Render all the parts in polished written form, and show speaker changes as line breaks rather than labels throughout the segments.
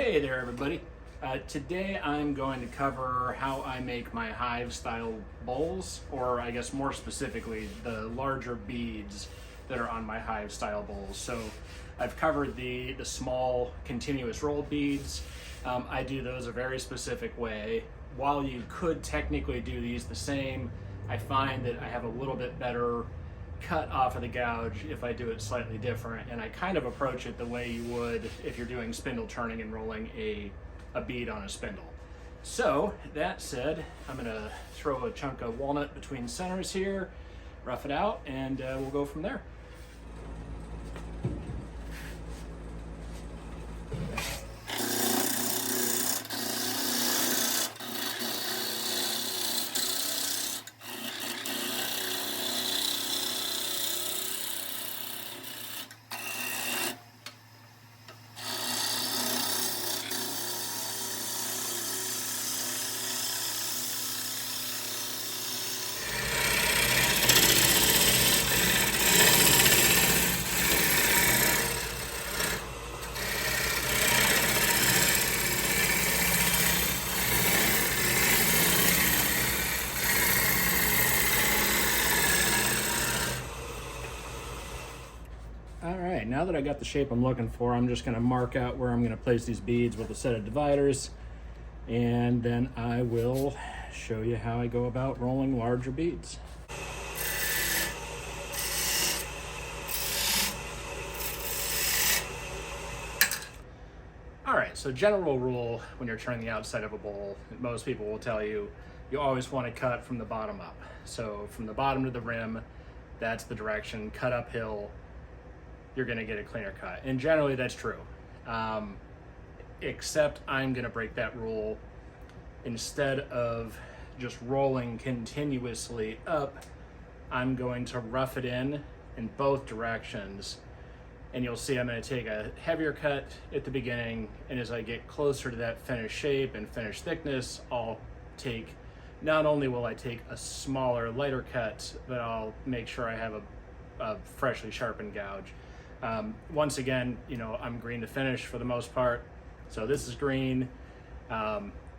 Hey there everybody. Today I'm going to cover how I make my hive style bowls, or I guess more specifically the larger beads that are on my hive style bowls. So I've covered the small continuous roll beads. I do those a very specific way. While you could technically do these the same, I find that I have a little bit better cut off of the gouge if I do it slightly different, and I kind of approach it the way you would if you're doing spindle turning and rolling a bead on a spindle. So that said, I'm gonna throw a chunk of walnut between centers here, rough it out, and we'll go from there. All right, now that I got the shape I'm looking for, I'm just gonna mark out where I'm gonna place these beads with a set of dividers, and then I will show you how I go about rolling larger beads. All right, so general rule when you're turning the outside of a bowl, most people will tell you, you always want to cut from the bottom up. So from the bottom to the rim, that's the direction, cut uphill, you're gonna get a cleaner cut. And generally that's true. Except I'm gonna break that rule. Instead of just rolling continuously up, I'm going to rough it in both directions. And you'll see I'm gonna take a heavier cut at the beginning, and as I get closer to that finished shape and finished thickness, not only will I take a smaller, lighter cut, but I'll make sure I have a freshly sharpened gouge. Once again, I'm green to finish for the most part. So this is green,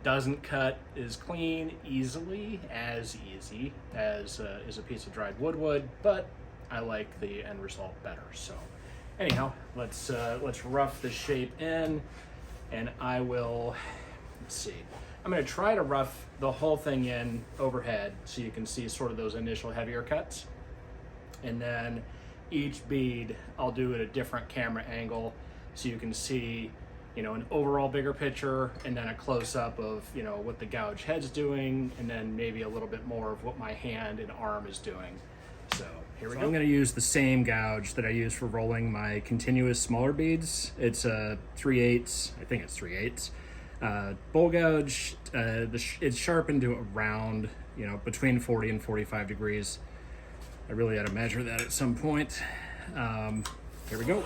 doesn't cut as clean easily, as easy as a piece of dried wood would, but I like the end result better. So anyhow, let's rough the shape in, and I will, let's see. I'm gonna try to rough the whole thing in overhead so you can see sort of those initial heavier cuts. And then each bead I'll do at a different camera angle so you can see, an overall bigger picture, and then a close-up of, what the gouge head's doing, and then maybe a little bit more of what my hand and arm is doing. So here we go. I'm gonna use the same gouge that I use for rolling my continuous smaller beads. It's a 3/8, I think it's 3/8. Bowl gouge. It's sharpened to around, between 40 and 45 degrees. I really ought to measure that at some point. Here we go.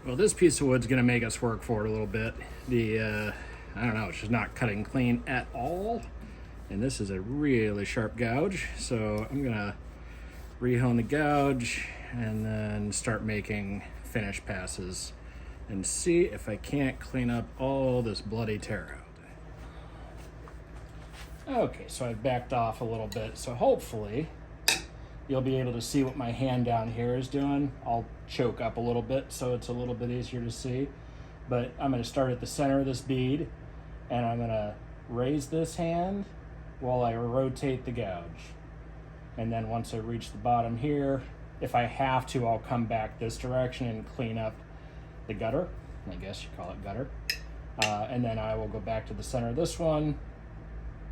Well, this piece of wood's gonna make us work for it a little bit. I don't know, it's just not cutting clean at all. And this is a really sharp gouge. So I'm gonna rehone the gouge and then start making finish passes and see if I can't clean up all this bloody tear out. Okay, so I've backed off a little bit. So hopefully you'll be able to see what my hand down here is doing. I'll choke up a little bit so it's a little bit easier to see. But I'm gonna start at the center of this bead, and I'm gonna raise this hand while I rotate the gouge. And then once I reach the bottom here, if I have to, I'll come back this direction and clean up the gutter. I guess you call it gutter. And then I will go back to the center of this one,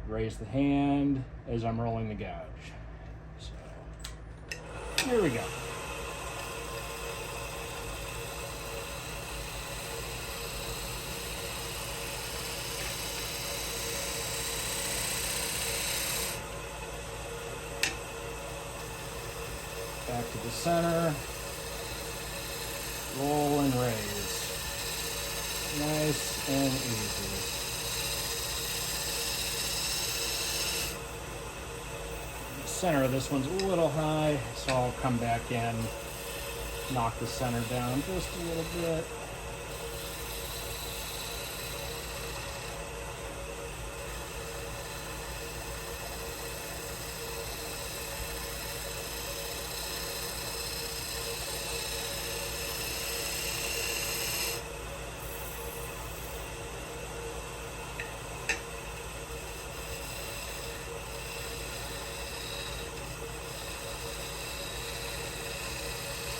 raise the hand as I'm rolling the gouge. So here we go. Back to the center, roll and raise. Nice and easy. The center of this one's a little high, so I'll come back in, knock the center down just a little bit.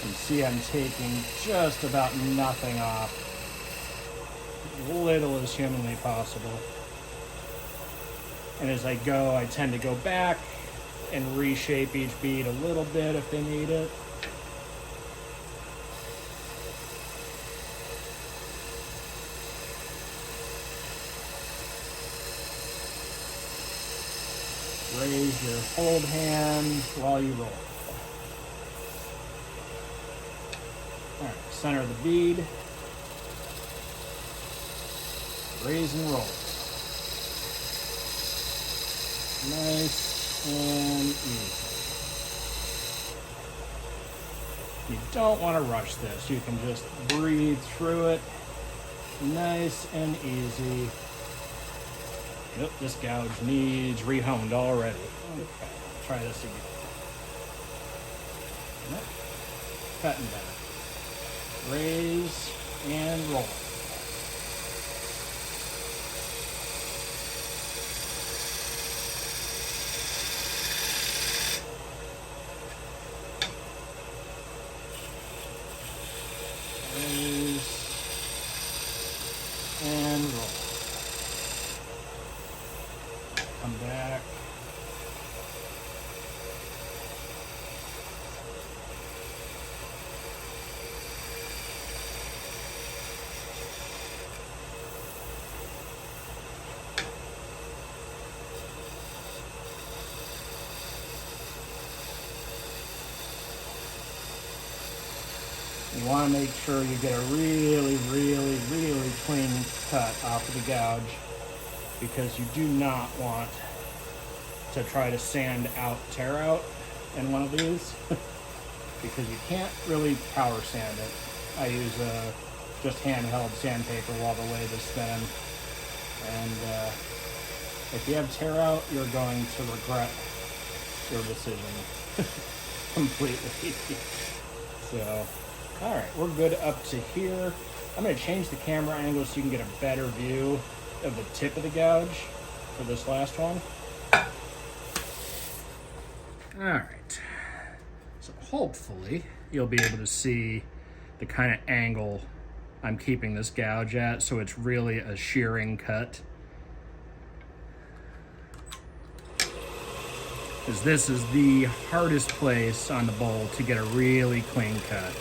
You see I'm taking just about nothing off, as little as humanly possible. And as I go, I tend to go back and reshape each bead a little bit if they need it. Raise your hold hand while you roll. All right, center of the bead. Raise and roll. Nice and easy. You don't want to rush this. You can just breathe through it. Nice and easy. Yep, this gouge needs rehoned already. Okay, try this again. Yep. Cutting back. Raise and roll. Raise and roll. Come back. You want to make sure you get a really clean cut off of the gouge, because you do not want to try to sand out, tear out in one of these because you can't really power sand it. I use just handheld sandpaper while the lathe is spinning, and if you have tear out, you're going to regret your decision completely. So, all right, we're good up to here. I'm going to change the camera angle so you can get a better view of the tip of the gouge for this last one. All right, so hopefully you'll be able to see the kind of angle I'm keeping this gouge at, so it's really a shearing cut. Because this is the hardest place on the bowl to get a really clean cut.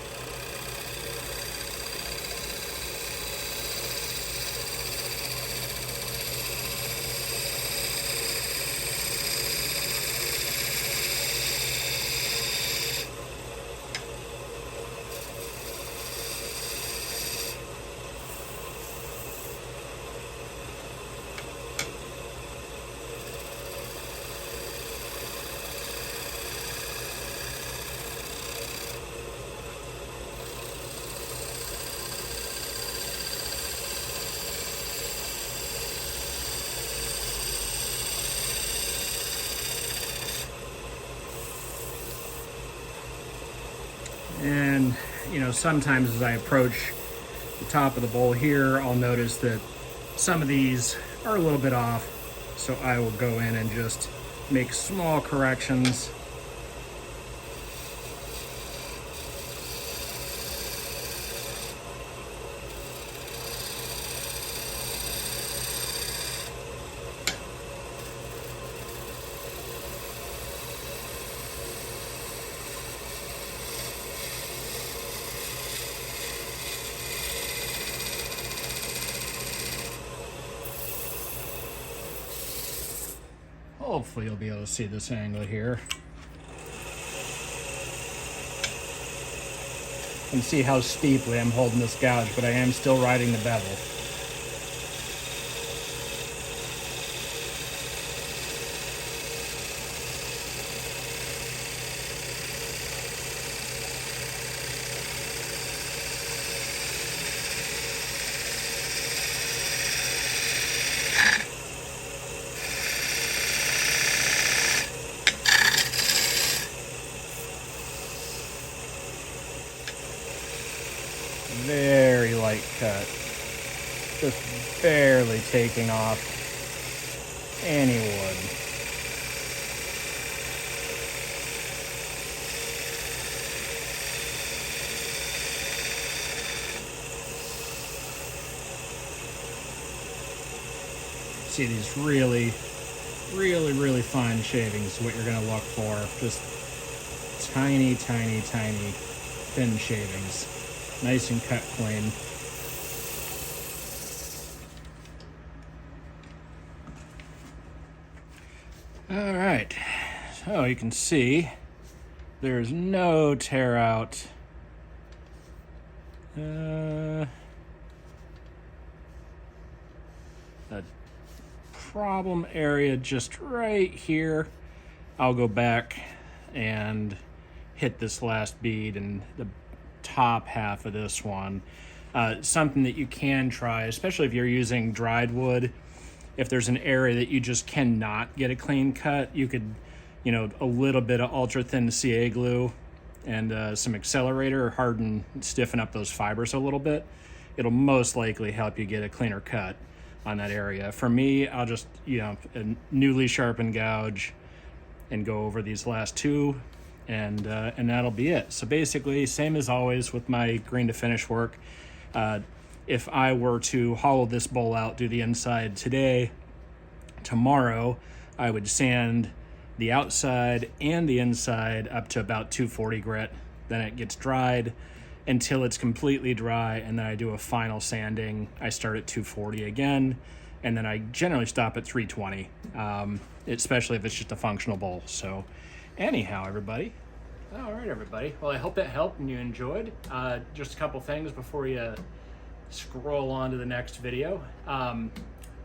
And, you know, sometimes as I approach the top of the bowl here, I'll notice that some of these are a little bit off. So I will go in and just make small corrections Hopefully you'll be able to see this angle here. You can see how steeply I'm holding this gouge, but I am still riding the bevel. Very light cut, just barely taking off any wood. See these really fine shavings, what you're gonna look for. Just tiny thin shavings. Nice and cut clean. All right, so you can see there's no tear out. The problem area just right here. I'll go back and hit this last bead and the top half of this one. Something that you can try, especially if you're using dried wood. If there's an area that you just cannot get a clean cut, you could, a little bit of ultra thin CA glue and some accelerator harden, stiffen up those fibers a little bit. It'll most likely help you get a cleaner cut on that area. For me, I'll just, a newly sharpened gouge and go over these last two, and that'll be it. So basically, same as always with my green to finish work. If I were to hollow this bowl out, do the inside today, tomorrow I would sand the outside and the inside up to about 240 grit. Then it gets dried until it's completely dry, and then I do a final sanding. I start at 240 again, and then I generally stop at 320, especially if it's just a functional bowl. So anyhow, everybody. All right, everybody. Well, I hope that helped and you enjoyed. Just a couple things before you scroll on to the next video.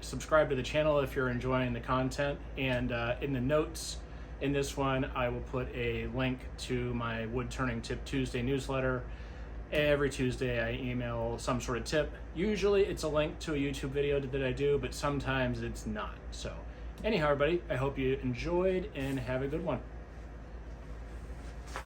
Subscribe to the channel if you're enjoying the content, and in the notes in this one I will put a link to my Woodturning Tip Tuesday newsletter. Every Tuesday I email some sort of tip. Usually it's a link to a YouTube video that I do, but sometimes it's not. So anyhow, everybody, I hope you enjoyed and have a good one.